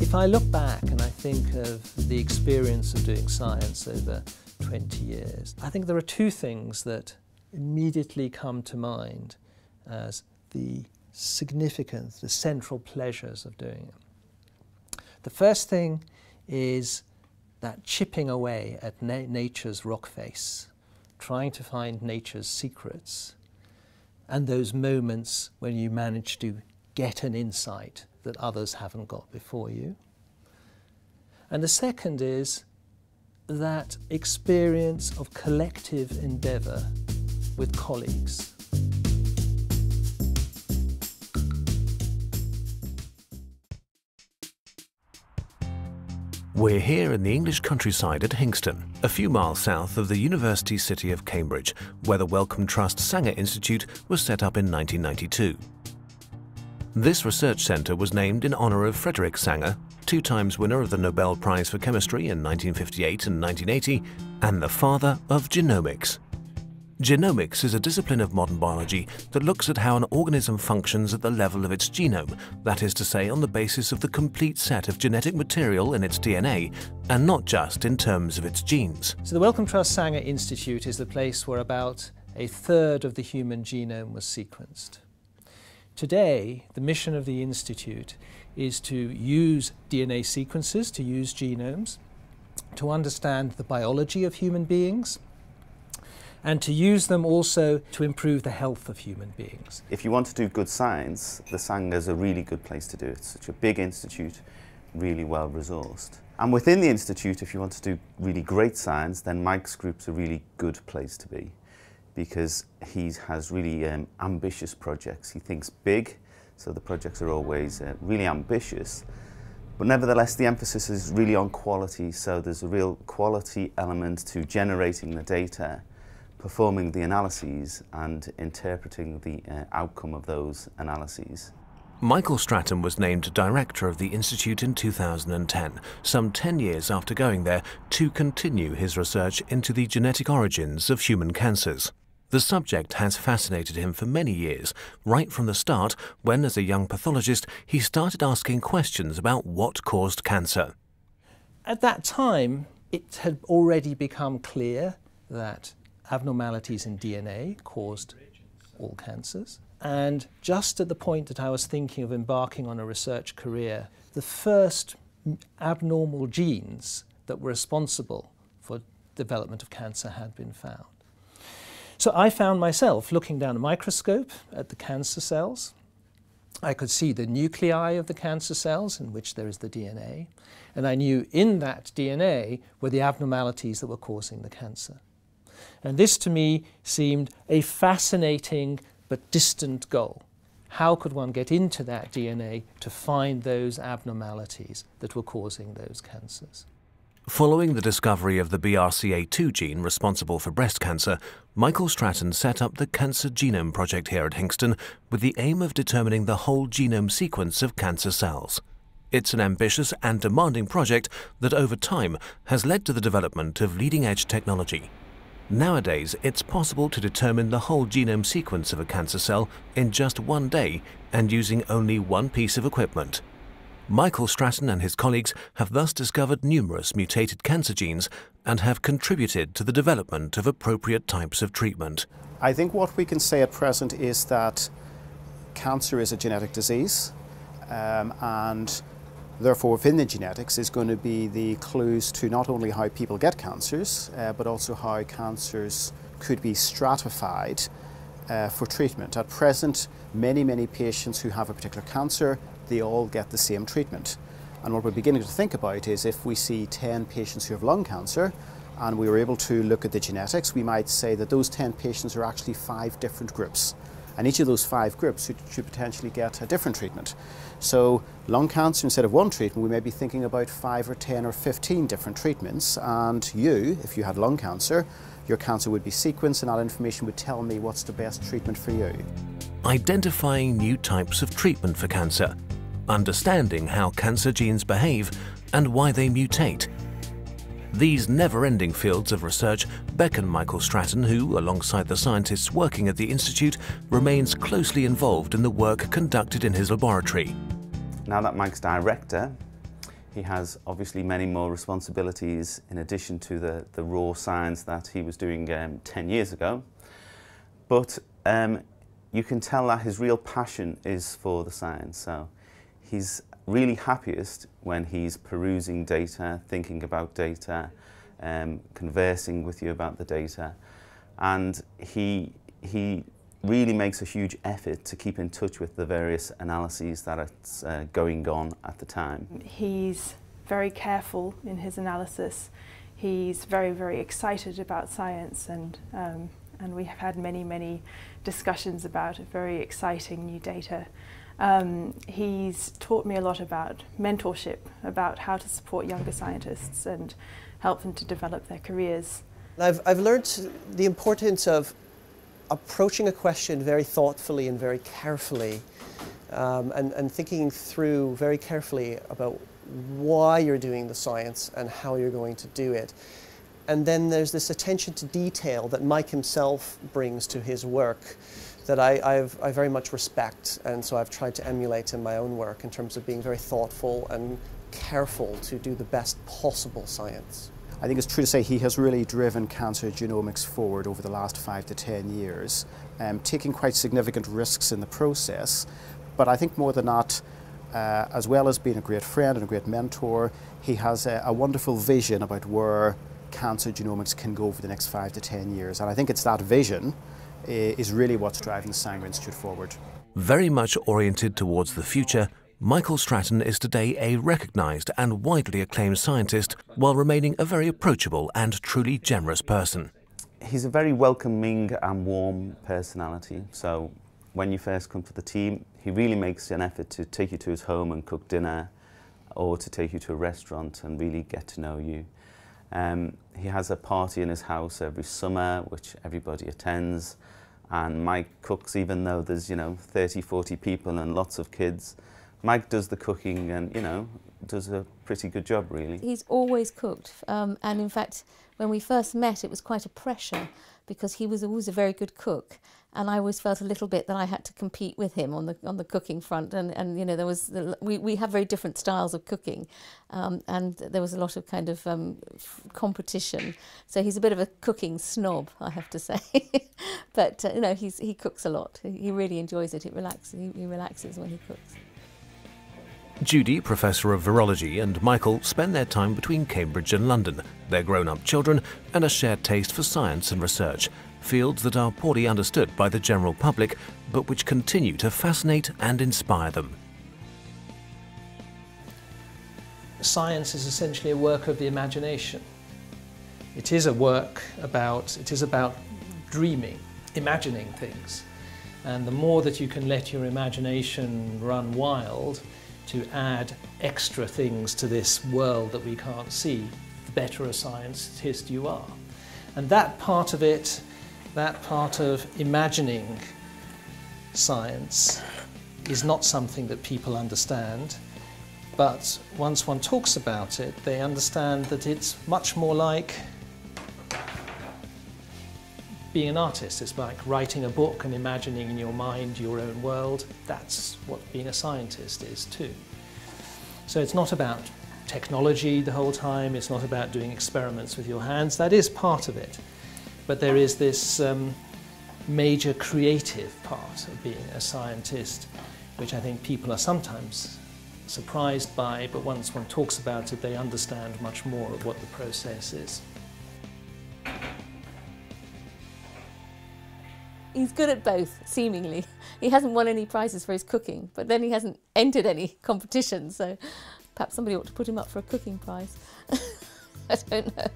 If I look back and I think of the experience of doing science over 20 years, I think there are two things that immediately come to mind as the significance, the central pleasures of doing it. The first thing is that chipping away at nature's rock face, trying to find nature's secrets, and those moments when you manage to get an insight that others haven't got before you. And the second is that experience of collective endeavour with colleagues. We're here in the English countryside at Hingston, a few miles south of the university city of Cambridge, where the Wellcome Trust Sanger Institute was set up in 1992. This research centre was named in honour of Frederick Sanger, 2 times winner of the Nobel Prize for Chemistry in 1958 and 1980, and the father of genomics. Genomics is a discipline of modern biology that looks at how an organism functions at the level of its genome, that is to say, on the basis of the complete set of genetic material in its DNA, and not just in terms of its genes. So the Wellcome Trust Sanger Institute is the place where about 1/3 of the human genome was sequenced. Today, the mission of the Institute is to use DNA sequences, to use genomes, to understand the biology of human beings, and to use them also to improve the health of human beings. If you want to do good science, the Sanger is a really good place to do it. It's such a big institute, really well resourced. And within the institute, if you want to do really great science, then Mike's group's a really good place to be, because he has really ambitious projects. He thinks big, so the projects are always really ambitious. But nevertheless, the emphasis is really on quality, so there's a real quality element to generating the data, performing the analyses and interpreting the outcome of those analyses. Michael Stratton was named director of the Institute in 2010, some 10 years after going there to continue his research into the genetic origins of human cancers. The subject has fascinated him for many years, right from the start when, as a young pathologist, he started asking questions about what caused cancer. At that time, it had already become clear that abnormalities in DNA caused all cancers. And just at the point that I was thinking of embarking on a research career, the first abnormal genes that were responsible for development of cancer had been found. So I found myself looking down a microscope at the cancer cells. I could see the nuclei of the cancer cells in which there is the DNA, and I knew in that DNA were the abnormalities that were causing the cancer. And this to me seemed a fascinating but distant goal. How could one get into that DNA to find those abnormalities that were causing those cancers? Following the discovery of the BRCA2 gene responsible for breast cancer, Michael Stratton set up the Cancer Genome Project here at Hingston with the aim of determining the whole genome sequence of cancer cells. It's an ambitious and demanding project that over time has led to the development of leading-edge technology. Nowadays, it's possible to determine the whole genome sequence of a cancer cell in just one day and using only one piece of equipment. Michael Stratton and his colleagues have thus discovered numerous mutated cancer genes and have contributed to the development of appropriate types of treatment. I think what we can say at present is that cancer is a genetic disease, and therefore within the genetics is going to be the clues to not only how people get cancers, but also how cancers could be stratified for treatment. At present, many patients who have a particular cancer, they all get the same treatment. And what we're beginning to think about is if we see 10 patients who have lung cancer and we were able to look at the genetics, we might say that those 10 patients are actually 5 different groups. And each of those 5 groups should potentially get a different treatment. So lung cancer, instead of one treatment, we may be thinking about 5 or 10 or 15 different treatments. And you, if you had lung cancer, your cancer would be sequenced and that information would tell me what's the best treatment for you. Identifying new types of treatment for cancer, understanding how cancer genes behave and why they mutate. These never-ending fields of research beckon Michael Stratton, who, alongside the scientists working at the Institute, remains closely involved in the work conducted in his laboratory. Now that Mike's director, He has obviously many more responsibilities in addition to the raw science that he was doing 10 years ago. But you can tell that his real passion is for the science. So he's really happiest when he's perusing data, thinking about data, conversing with you about the data. And he really makes a huge effort to keep in touch with the various analyses that are going on at the time. He's very careful in his analysis. He's very, very excited about science, and we have had many discussions about very exciting new data. He's taught me a lot about mentorship, about how to support younger scientists and help them to develop their careers. I've learned the importance of approaching a question very thoughtfully and very carefully, and thinking through very carefully about why you're doing the science and how you're going to do it. And then there's this attention to detail that Mike himself brings to his work that I very much respect, and so I've tried to emulate in my own work in terms of being very thoughtful and careful to do the best possible science. I think it's true to say he has really driven cancer genomics forward over the last 5 to 10 years, taking quite significant risks in the process. But I think more than that, as well as being a great friend and a great mentor, he has a wonderful vision about where cancer genomics can go over the next 5 to 10 years. And I think it's that vision is really what's driving the Sanger Institute forward. Very much oriented towards the future, Michael Stratton is today a recognised and widely acclaimed scientist while remaining a very approachable and truly generous person. He's a very welcoming and warm personality. So when you first come to the team, he really makes an effort to take you to his home and cook dinner, or to take you to a restaurant and really get to know you. He has a party in his house every summer, which everybody attends. And Mike cooks, even though there's, 30, 40 people and lots of kids. Mike does the cooking and, does a pretty good job, really. He's always cooked, and in fact, when we first met, it was quite a pressure because he was always a very good cook, and I always felt a little bit that I had to compete with him on the cooking front, and there was we have very different styles of cooking, and there was a lot of kind of competition. So he's a bit of a cooking snob, I have to say, but he cooks a lot. He really enjoys it. He relaxes when he cooks. Judy, Professor of Virology, and Michael spend their time between Cambridge and London, their grown-up children, and a shared taste for science and research, fields that are poorly understood by the general public, but which continue to fascinate and inspire them. Science is essentially a work of the imagination. It is about dreaming, imagining things. And the more that you can let your imagination run wild, to add extra things to this world that we can't see, the better a scientist you are. And that part of it, that part of imagining science, is not something that people understand, but once one talks about it, they understand that it's much more like being an artist. It's like writing a book and imagining in your mind your own world. That's what being a scientist is too. So it's not about technology the whole time, it's not about doing experiments with your hands. That is part of it. But there is this major creative part of being a scientist, which I think people are sometimes surprised by, but once one talks about it, they understand much more of what the process is. He's good at both, seemingly. He hasn't won any prizes for his cooking, but then he hasn't entered any competitions, so perhaps somebody ought to put him up for a cooking prize. I don't know.